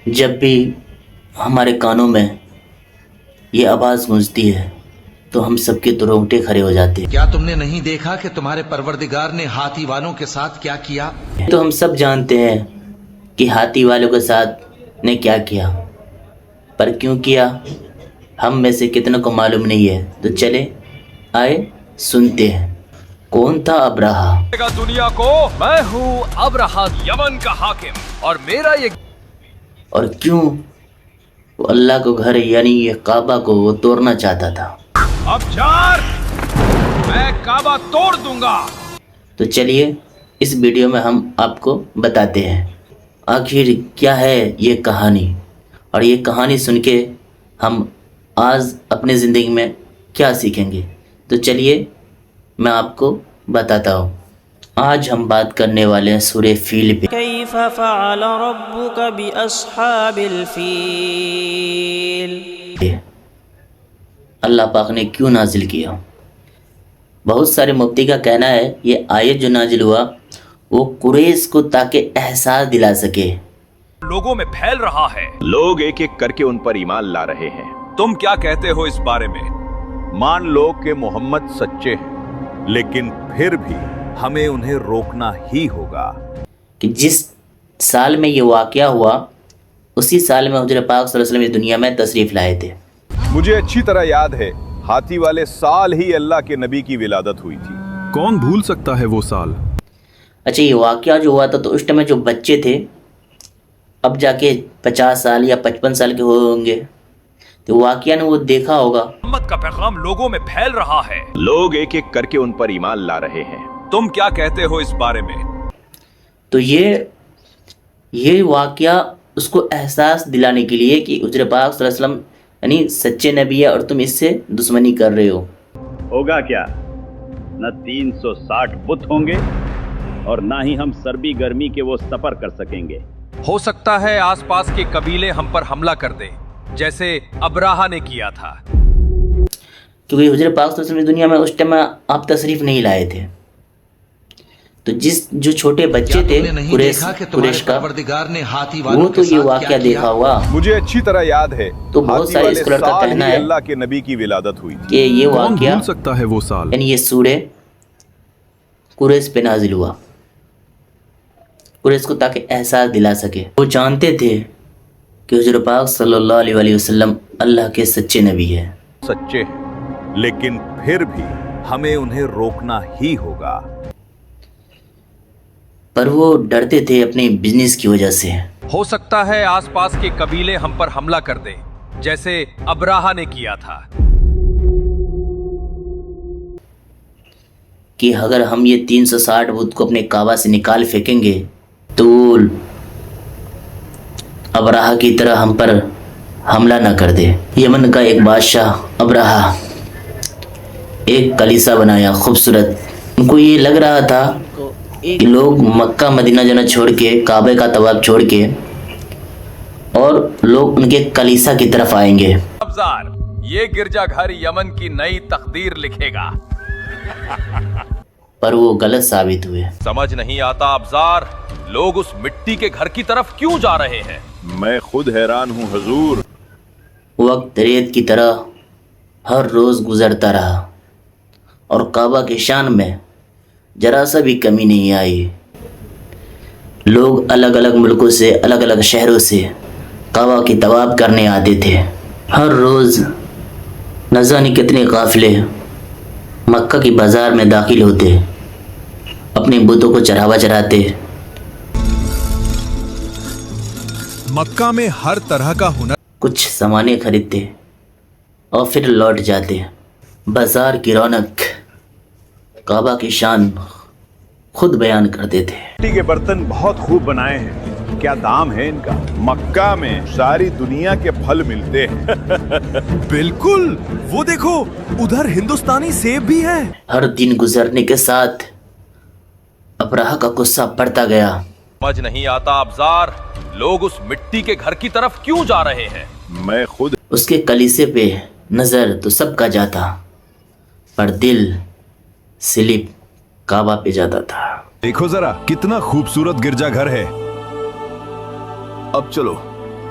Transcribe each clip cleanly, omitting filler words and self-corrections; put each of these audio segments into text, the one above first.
جب بھی ہمارے کانوں میں یہ آواز گونجتی ہے تو ہم سب کے تو رونگٹے کھڑے ہو جاتے ہیں۔ کیا تم نے نہیں دیکھا کہ تمہارے پروردگار نے ہاتھی والوں کے ساتھ کیا کیا؟ تو ہم سب جانتے ہیں کہ ہاتھی والوں کے ساتھ نے کیا کیا، پر کیوں کیا ہم میں سے کتنے کو معلوم نہیں ہے۔ تو چلے آئے سنتے ہیں۔ کون تھا ابرہا؟ دنیا کو میں ہوں ابرہا یمن کا حاکم، اور میرا یہ اور کیوں وہ اللہ کو گھر یعنی یہ کعبہ کو وہ توڑنا چاہتا تھا۔ اب جار میں کعبہ توڑ دوں گا۔ تو چلیے اس ویڈیو میں ہم آپ کو بتاتے ہیں آخر کیا ہے یہ کہانی، اور یہ کہانی سن کے ہم آج اپنی زندگی میں کیا سیکھیں گے۔ تو چلیے میں آپ کو بتاتا ہوں۔ آج ہم بات کرنے والے ہیں سورہ فیل پہ۔ کیف فعل ربک باصحاب الفیل، اللہ پاک نے کیوں نازل کیا؟ بہت سارے مفتی کا کہنا ہے یہ آیت جو نازل ہوا وہ قریش کو تاکہ احساس دلا سکے۔ لوگوں میں پھیل رہا ہے، لوگ ایک ایک کر کے ان پر ایمان لا رہے ہیں۔ تم کیا کہتے ہو اس بارے میں؟ مان لو کہ محمد سچے ہیں، لیکن پھر بھی ہمیں انہیں روکنا ہی ہوگا۔ کہ جس سال میں یہ واقعہ ہوا اسی سال میں حضور پاک صلی اللہ علیہ وسلم اس دنیا میں تشریف لائے تھے۔ مجھے اچھی طرح یاد ہے ہاتھی والے سال ہی اللہ کے نبی کی ولادت ہوئی تھی۔ کون بھول سکتا ہے وہ سال؟ اچھا یہ واقعہ جو ہوا تھا تو اس ٹائم میں جو بچے تھے اب جا کے 50 سال یا 55 سال کے ہوئے ہوں گے، تو واقعہ نے وہ دیکھا ہوگا۔ محمد کا پیغام لوگوں میں پھیل رہا ہے، لوگ ایک ایک کر کے ان پر ایمان لا رہے ہیں۔ تم کیا کہتے ہو اس بارے میں؟ تو یہ واقعہ اس کو احساس دلانے کے لیے کہ حضور پاک صلی اللہ علیہ وسلم یعنی سچے نبی ہے اور تم اس سے دشمنی کر رہے ہو۔ ہوگا کیا؟ نہ 360 بت ہوں گے اور نہ ہی ہم سردی گرمی کے وہ سفر کر سکیں گے۔ ہو سکتا ہے آس پاس کے قبیلے ہم پر حملہ کر دیں، جیسے ابراہا نے کیا تھا۔ کیونکہ حضور پاک صلی اللہ علیہ وسلم دنیا میں اس ٹائم میں آپ تشریف نہیں لائے تھے، تو جو چھوٹے بچے تھے قریش کا وہ تو یہ واقعہ دیکھا ہوا۔ مجھے اچھی طرح یاد ہے تو بہت سارے اسکالر کا کہنا ہے اللہ کے نبی کی ولادت ہوئی تھی۔ کہ یہ کون واقعہ بھول سکتا ہے وہ سال؟ یعنی یہ سورہ قریش پہ نازل ہوا، قریش کو تاکہ احساس دلا سکے۔ وہ جانتے تھے کہ حضور پاک صلی اللہ علیہ وسلم اللہ کے سچے نبی ہیں، سچے ہیں، لیکن پھر بھی ہمیں انہیں روکنا ہی ہوگا۔ پر وہ ڈرتے تھے اپنے بزنس کی وجہ سے۔ ہو سکتا ہے آس پاس کے قبیلے ہم پر حملہ کر دیں، جیسے ابراہا نے کیا تھا۔ کہ اگر ہم یہ 360 بت کو اپنے کعبہ سے نکال پھینکیں گے تو ابراہا کی طرح ہم پر حملہ نہ کر دے۔ یمن کا ایک بادشاہ ابراہا ایک کلیسا بنایا خوبصورت۔ ان کو یہ لگ رہا تھا کہ لوگ مکہ مدینہ جانا چھوڑ کے کعبے کا طواف چھوڑ کے اور لوگ ان کے کلیسا کی طرف آئیں گے۔ ابزار یہ گرجا گھر یمن کی نئی تقدیر لکھے گا۔ پر وہ غلط ثابت ہوئے۔ سمجھ نہیں آتا ابزار، لوگ اس مٹی کے گھر کی طرف کیوں جا رہے ہیں؟ میں خود حیران ہوں حضور۔ وقت ریت کی طرح ہر روز گزرتا رہا اور کعبہ کی شان میں ذرا سا بھی کمی نہیں آئی۔ لوگ الگ الگ ملکوں سے الگ الگ شہروں سے کعبہ کی طواف کرنے آتے تھے۔ ہر روز نہ جانے کتنے قافلے مکہ کی بازار میں داخل ہوتے، اپنے بتوں کو چڑھاوا چڑھاتے۔ مکہ میں ہر طرح کا ہنر، کچھ سامانے خریدتے اور پھر لوٹ جاتے۔ بازار کی رونق کعبہ کی شان خود بیان کرتے تھے۔ مٹی کے برتن بہت خوب بنائے ہیں، کیا دام ہے ان کا؟ مکہ میں ساری دنیا کے پھل ملتے ہیں۔ بالکل، وہ دیکھو ادھر ہندوستانی سیب بھی ہے۔ ہر دن گزرنے کے ساتھ ابراہا کا غصہ بڑھتا گیا۔ سمجھ نہیں آتا ابزار، لوگ اس مٹی کے گھر کی طرف کیوں جا رہے ہیں؟ میں خود اس کے کلیسے پہ نظر تو سب کا جاتا، پر دل سلپ کعبہ پہ جاتا تھا۔ دیکھو ذرا کتنا خوبصورت گرجا گھر ہے۔ اب چلو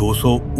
200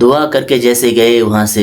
دعا کر کے جیسے گئے وہاں سے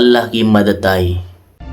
اللہ کی مدد آئی۔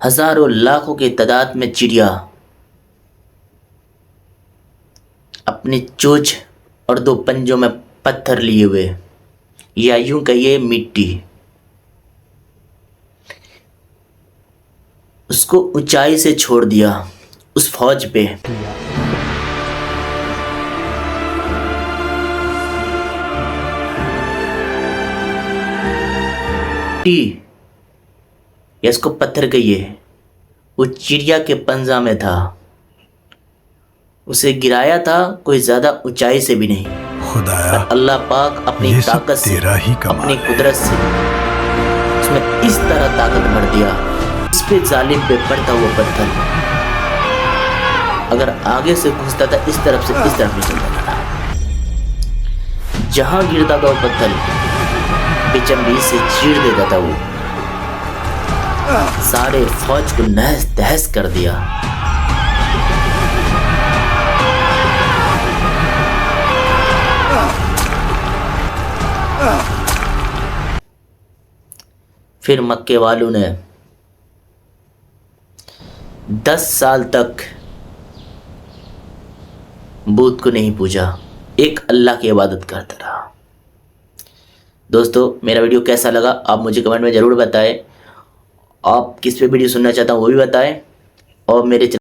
ہزاروں لاکھوں کی تعداد میں چڑیا اپنی چونچ اور 2 پنجوں میں پتھر لیے ہوئے، یا یوں کہیے مٹی، اس کو اونچائی سے چھوڑ دیا اس فوج پہ۔ یا اس کو پتھر کہیے، وہ چڑیا کے پنجہ میں تھا، اسے گرایا تھا کوئی زیادہ اونچائی سے بھی نہیں۔ خدایا اللہ پاک اپنی یہ سب طاقت سے، تیرا ہی کمال اپنی ہے۔ قدرت سے اس میں اس طرح طاقت بھر دیا، اس پہ ظالم پہ پڑتا ہوا پتھر اگر آگے سے گھستا تھا اس طرف سے اس طرف نہیں چلتا تھا، جہاں گرتا تھا وہ پتھر بیچم بیچ سے چیر دیتا تھا، وہ سارے فوج کو نہس تہس کر دیا۔ پھر مکے والوں نے 10 سال تک بت کو نہیں پوجا، ایک اللہ کی عبادت کرتا رہا۔ دوستو میرا ویڈیو کیسا لگا آپ مجھے کمنٹ میں ضرور بتائیں، آپ کس پہ ویڈیو سننا چاہتا ہوں وہ بھی بتائیں، اور میرے